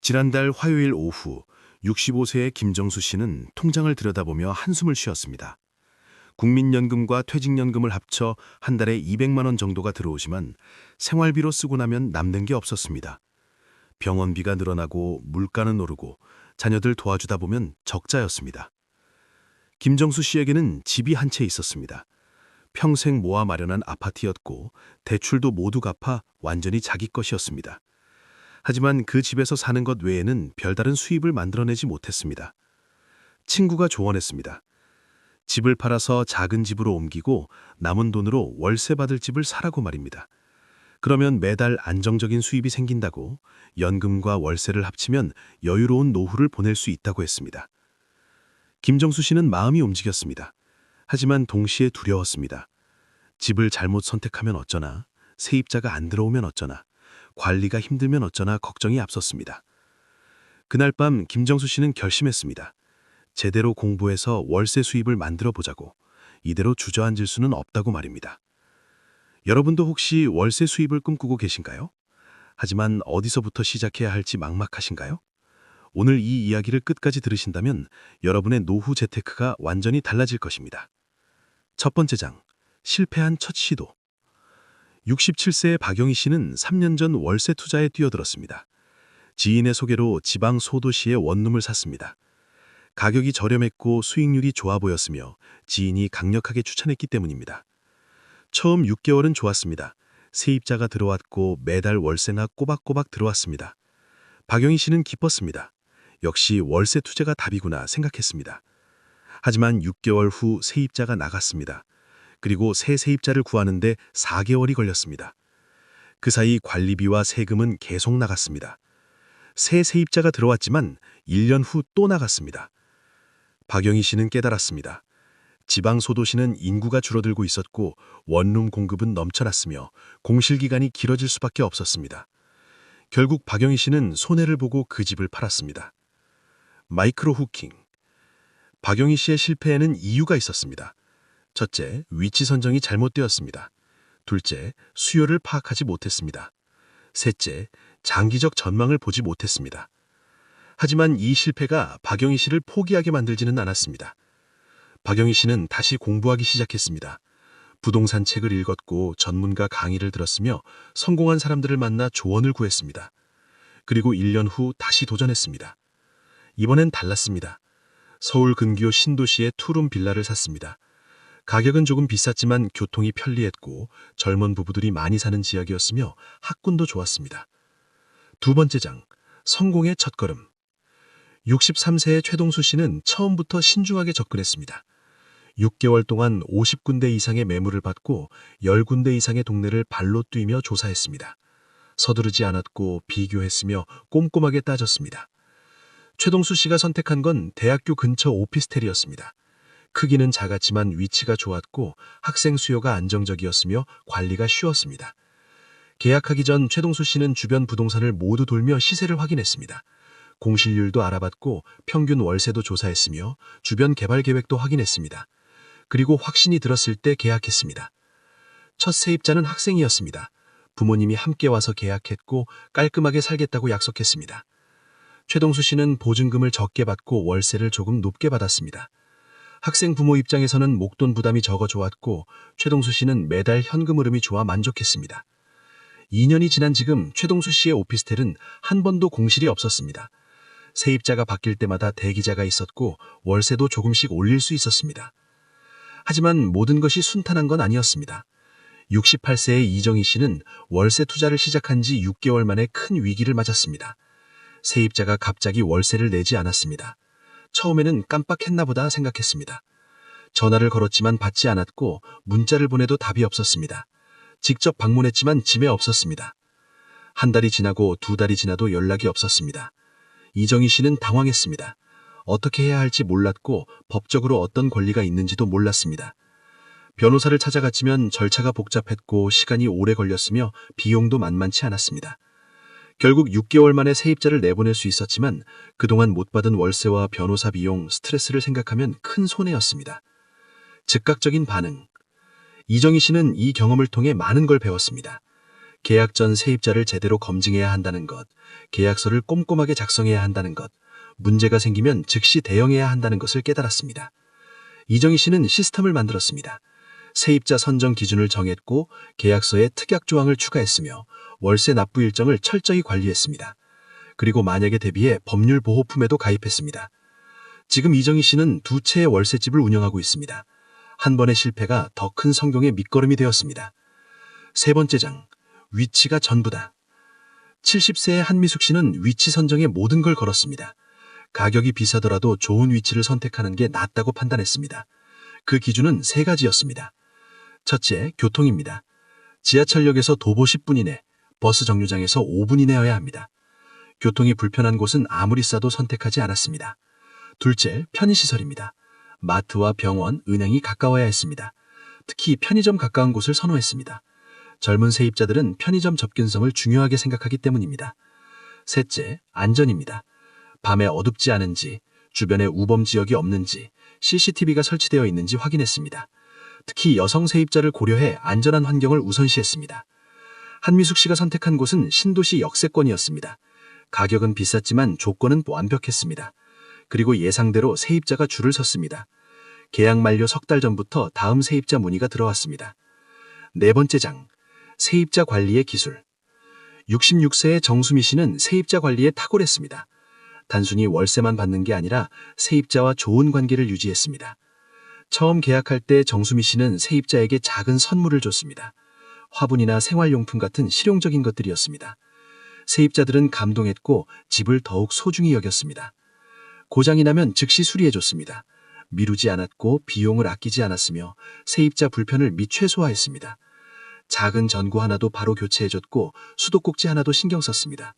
지난달 화요일 오후 65세의 김정수 씨는 통장을 들여다보며 한숨을 쉬었습니다. 국민연금과 퇴직연금을 합쳐 한 달에 200만 원 정도가 들어오지만 생활비로 쓰고 나면 남는 게 없었습니다. 병원비가 늘어나고 물가는 오르고 자녀들 도와주다 보면 적자였습니다. 김정수 씨에게는 집이 한 채 있었습니다. 평생 모아 마련한 아파트였고 대출도 모두 갚아 완전히 자기 것이었습니다. 하지만 그 집에서 사는 것 외에는 별다른 수입을 만들어내지 못했습니다. 친구가 조언했습니다. 집을 팔아서 작은 집으로 옮기고 남은 돈으로 월세 받을 집을 사라고 말입니다. 그러면 매달 안정적인 수입이 생긴다고, 연금과 월세를 합치면 여유로운 노후를 보낼 수 있다고 했습니다. 김정수 씨는 마음이 움직였습니다. 하지만 동시에 두려웠습니다. 집을 잘못 선택하면 어쩌나, 세입자가 안 들어오면 어쩌나, 관리가 힘들면 어쩌나 걱정이 앞섰습니다. 그날 밤 김정수 씨는 결심했습니다. 제대로 공부해서 월세 수입을 만들어 보자고. 이대로 주저앉을 수는 없다고 말입니다. 여러분도 혹시 월세 수입을 꿈꾸고 계신가요? 하지만 어디서부터 시작해야 할지 막막하신가요? 오늘 이 이야기를 끝까지 들으신다면 여러분의 노후 재테크가 완전히 달라질 것입니다. 첫 번째 장, 실패한 첫 시도. 67세의 박영희 씨는 3년 전 월세 투자에 뛰어들었습니다. 지인의 소개로 지방 소도시에 원룸을 샀습니다. 가격이 저렴했고 수익률이 좋아 보였으며 지인이 강력하게 추천했기 때문입니다. 처음 6개월은 좋았습니다. 세입자가 들어왔고 매달 월세가 꼬박꼬박 들어왔습니다. 박영희 씨는 기뻤습니다. 역시 월세 투자가 답이구나 생각했습니다. 하지만 6개월 후 세입자가 나갔습니다. 그리고 새 세입자를 구하는데 4개월이 걸렸습니다. 그 사이 관리비와 세금은 계속 나갔습니다. 새 세입자가 들어왔지만 1년 후 또 나갔습니다. 박영희 씨는 깨달았습니다. 지방 소도시는 인구가 줄어들고 있었고 원룸 공급은 넘쳐났으며 공실기간이 길어질 수밖에 없었습니다. 결국 박영희 씨는 손해를 보고 그 집을 팔았습니다. 마이크로 후킹. 박영희 씨의 실패에는 이유가 있었습니다. 첫째, 위치 선정이 잘못되었습니다. 둘째, 수요를 파악하지 못했습니다. 셋째, 장기적 전망을 보지 못했습니다. 하지만 이 실패가 박영희 씨를 포기하게 만들지는 않았습니다. 박영희 씨는 다시 공부하기 시작했습니다. 부동산 책을 읽었고 전문가 강의를 들었으며 성공한 사람들을 만나 조언을 구했습니다. 그리고 1년 후 다시 도전했습니다. 이번엔 달랐습니다. 서울 근교 신도시의 투룸 빌라를 샀습니다. 가격은 조금 비쌌지만 교통이 편리했고 젊은 부부들이 많이 사는 지역이었으며 학군도 좋았습니다. 두 번째 장, 성공의 첫걸음. 63세의 최동수 씨는 처음부터 신중하게 접근했습니다. 6개월 동안 50군데 이상의 매물을 받고 10군데 이상의 동네를 발로 뛰며 조사했습니다. 서두르지 않았고 비교했으며 꼼꼼하게 따졌습니다. 최동수 씨가 선택한 건 대학교 근처 오피스텔이었습니다. 크기는 작았지만 위치가 좋았고 학생 수요가 안정적이었으며 관리가 쉬웠습니다. 계약하기 전 최동수 씨는 주변 부동산을 모두 돌며 시세를 확인했습니다. 공실률도 알아봤고 평균 월세도 조사했으며 주변 개발 계획도 확인했습니다. 그리고 확신이 들었을 때 계약했습니다. 첫 세입자는 학생이었습니다. 부모님이 함께 와서 계약했고 깔끔하게 살겠다고 약속했습니다. 최동수 씨는 보증금을 적게 받고 월세를 조금 높게 받았습니다. 학생 부모 입장에서는 목돈 부담이 적어 좋았고 최동수 씨는 매달 현금 흐름이 좋아 만족했습니다. 2년이 지난 지금 최동수 씨의 오피스텔은 한 번도 공실이 없었습니다. 세입자가 바뀔 때마다 대기자가 있었고 월세도 조금씩 올릴 수 있었습니다. 하지만 모든 것이 순탄한 건 아니었습니다. 68세의 이정희 씨는 월세 투자를 시작한 지 6개월 만에 큰 위기를 맞았습니다. 세입자가 갑자기 월세를 내지 않았습니다. 처음에는 깜빡했나 보다 생각했습니다. 전화를 걸었지만 받지 않았고 문자를 보내도 답이 없었습니다. 직접 방문했지만 집에 없었습니다. 한 달이 지나고 두 달이 지나도 연락이 없었습니다. 이정희 씨는 당황했습니다. 어떻게 해야 할지 몰랐고 법적으로 어떤 권리가 있는지도 몰랐습니다. 변호사를 찾아갔지만 절차가 복잡했고 시간이 오래 걸렸으며 비용도 만만치 않았습니다. 결국 6개월 만에 세입자를 내보낼 수 있었지만 그동안 못 받은 월세와 변호사 비용, 스트레스를 생각하면 큰 손해였습니다. 즉각적인 반응. 이정희 씨는 이 경험을 통해 많은 걸 배웠습니다. 계약 전 세입자를 제대로 검증해야 한다는 것, 계약서를 꼼꼼하게 작성해야 한다는 것, 문제가 생기면 즉시 대응해야 한다는 것을 깨달았습니다. 이정희 씨는 시스템을 만들었습니다. 세입자 선정 기준을 정했고 계약서에 특약 조항을 추가했으며 월세 납부 일정을 철저히 관리했습니다. 그리고 만약에 대비해 법률 보호품에도 가입했습니다. 지금 이정희 씨는 두 채의 월세집을 운영하고 있습니다. 한 번의 실패가 더 큰 성공의 밑거름이 되었습니다. 세 번째 장, 위치가 전부다. 70세의 한미숙 씨는 위치 선정에 모든 걸 걸었습니다. 가격이 비싸더라도 좋은 위치를 선택하는 게 낫다고 판단했습니다. 그 기준은 세 가지였습니다. 첫째, 교통입니다. 지하철역에서 도보 10분 이내, 버스 정류장에서 5분 이내여야 합니다. 교통이 불편한 곳은 아무리 싸도 선택하지 않았습니다. 둘째, 편의시설입니다. 마트와 병원, 은행이 가까워야 했습니다. 특히 편의점 가까운 곳을 선호했습니다. 젊은 세입자들은 편의점 접근성을 중요하게 생각하기 때문입니다. 셋째, 안전입니다. 밤에 어둡지 않은지, 주변에 우범 지역이 없는지, CCTV가 설치되어 있는지 확인했습니다. 특히 여성 세입자를 고려해 안전한 환경을 우선시했습니다. 한미숙 씨가 선택한 곳은 신도시 역세권이었습니다. 가격은 비쌌지만 조건은 완벽했습니다. 그리고 예상대로 세입자가 줄을 섰습니다. 계약 만료 석 달 전부터 다음 세입자 문의가 들어왔습니다. 네 번째 장, 세입자 관리의 기술. 66세의 정수미 씨는 세입자 관리에 탁월했습니다. 단순히 월세만 받는 게 아니라 세입자와 좋은 관계를 유지했습니다. 처음 계약할 때 정수미 씨는 세입자에게 작은 선물을 줬습니다. 화분이나 생활용품 같은 실용적인 것들이었습니다. 세입자들은 감동했고 집을 더욱 소중히 여겼습니다. 고장이 나면 즉시 수리해줬습니다. 미루지 않았고 비용을 아끼지 않았으며 세입자 불편을 최소화했습니다. 작은 전구 하나도 바로 교체해줬고 수도꼭지 하나도 신경 썼습니다.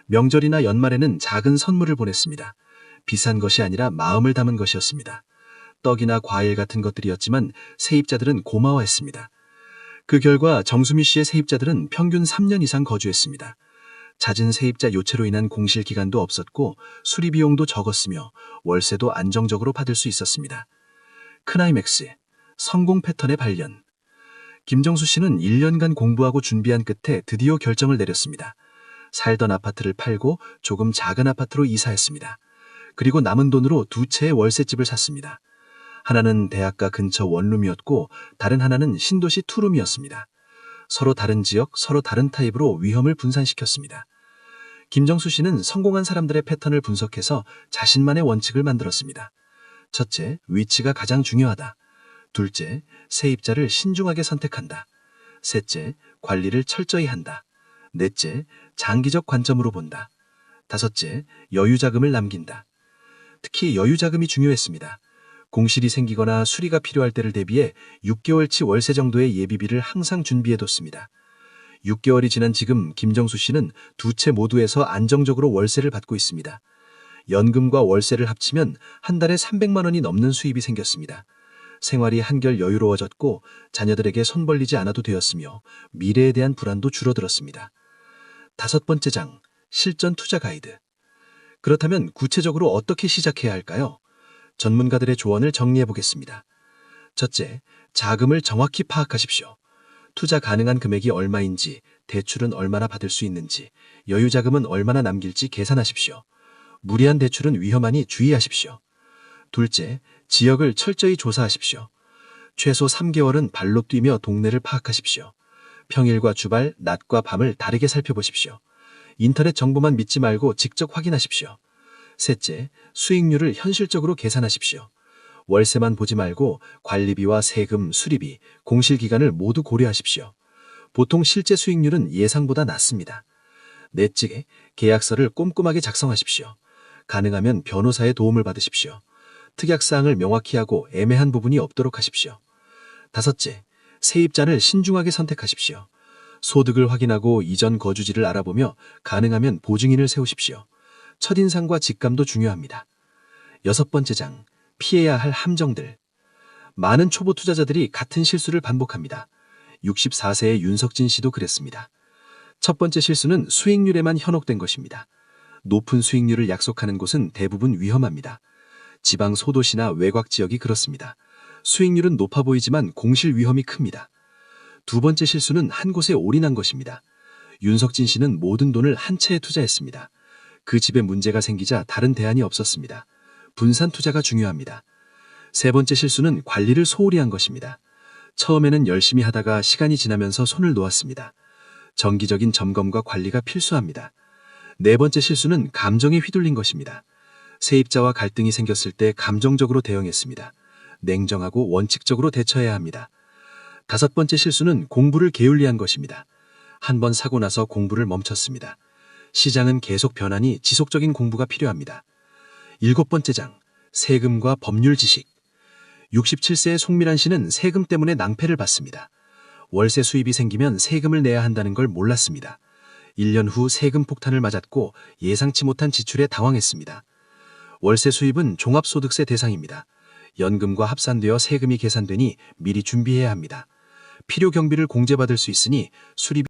명절이나 연말에는 작은 선물을 보냈습니다. 비싼 것이 아니라 마음을 담은 것이었습니다. 떡이나 과일 같은 것들이었지만 세입자들은 고마워했습니다. 그 결과 정수미 씨의 세입자들은 평균 3년 이상 거주했습니다. 잦은 세입자 요체로 인한 공실 기간도 없었고 수리 비용도 적었으며 월세도 안정적으로 받을 수 있었습니다. 크나이맥스, 성공 패턴의 발견. 김정수 씨는 1년간 공부하고 준비한 끝에 드디어 결정을 내렸습니다. 살던 아파트를 팔고 조금 작은 아파트로 이사했습니다. 그리고 남은 돈으로 두 채의 월세집을 샀습니다. 하나는 대학가 근처 원룸이었고 다른 하나는 신도시 투룸이었습니다. 서로 다른 지역, 서로 다른 타입으로 위험을 분산시켰습니다. 김정수 씨는 성공한 사람들의 패턴을 분석해서 자신만의 원칙을 만들었습니다. 첫째, 위치가 가장 중요하다. 둘째, 세입자를 신중하게 선택한다. 셋째, 관리를 철저히 한다. 넷째, 장기적 관점으로 본다. 다섯째, 여유자금을 남긴다. 특히 여유자금이 중요했습니다. 공실이 생기거나 수리가 필요할 때를 대비해 6개월치 월세 정도의 예비비를 항상 준비해뒀습니다. 6개월이 지난 지금 김정수 씨는 두 채 모두에서 안정적으로 월세를 받고 있습니다. 연금과 월세를 합치면 한 달에 300만 원이 넘는 수입이 생겼습니다. 생활이 한결 여유로워졌고 자녀들에게 손 벌리지 않아도 되었으며 미래에 대한 불안도 줄어들었습니다. 다섯 번째 장, 실전 투자 가이드. 그렇다면 구체적으로 어떻게 시작해야 할까요? 전문가들의 조언을 정리해 보겠습니다. 첫째, 자금을 정확히 파악하십시오. 투자 가능한 금액이 얼마인지, 대출은 얼마나 받을 수 있는지, 여유자금은 얼마나 남길지 계산하십시오. 무리한 대출은 위험하니 주의하십시오. 둘째, 지역을 철저히 조사하십시오. 최소 3개월은 발로 뛰며 동네를 파악하십시오. 평일과 주말, 낮과 밤을 다르게 살펴보십시오. 인터넷 정보만 믿지 말고 직접 확인하십시오. 셋째, 수익률을 현실적으로 계산하십시오. 월세만 보지 말고 관리비와 세금, 수리비, 공실기간을 모두 고려하십시오. 보통 실제 수익률은 예상보다 낮습니다. 넷째, 계약서를 꼼꼼하게 작성하십시오. 가능하면 변호사의 도움을 받으십시오. 특약사항을 명확히 하고 애매한 부분이 없도록 하십시오. 다섯째, 세입자를 신중하게 선택하십시오. 소득을 확인하고 이전 거주지를 알아보며 가능하면 보증인을 세우십시오. 첫인상과 직감도 중요합니다. 여섯 번째 장, 피해야 할 함정들. 많은 초보 투자자들이 같은 실수를 반복합니다. 64세의 윤석진 씨도 그랬습니다. 첫 번째 실수는 수익률에만 현혹된 것입니다. 높은 수익률을 약속하는 곳은 대부분 위험합니다. 지방 소도시나 외곽 지역이 그렇습니다. 수익률은 높아 보이지만 공실 위험이 큽니다. 두 번째 실수는 한 곳에 올인한 것입니다. 윤석진 씨는 모든 돈을 한 채에 투자했습니다. 그 집에 문제가 생기자 다른 대안이 없었습니다. 분산 투자가 중요합니다. 세 번째 실수는 관리를 소홀히 한 것입니다. 처음에는 열심히 하다가 시간이 지나면서 손을 놓았습니다. 정기적인 점검과 관리가 필수합니다. 네 번째 실수는 감정에 휘둘린 것입니다. 세입자와 갈등이 생겼을 때 감정적으로 대응했습니다. 냉정하고 원칙적으로 대처해야 합니다. 다섯 번째 실수는 공부를 게을리한 것입니다. 한 번 사고 나서 공부를 멈췄습니다. 시장은 계속 변하니 지속적인 공부가 필요합니다. 일곱 번째 장, 세금과 법률 지식. 67세의 송미란 씨는 세금 때문에 낭패를 봤습니다. 월세 수입이 생기면 세금을 내야 한다는 걸 몰랐습니다. 1년 후 세금 폭탄을 맞았고 예상치 못한 지출에 당황했습니다. 월세 수입은 종합소득세 대상입니다. 연금과 합산되어 세금이 계산되니 미리 준비해야 합니다. 필요 경비를 공제받을 수 있으니 수리비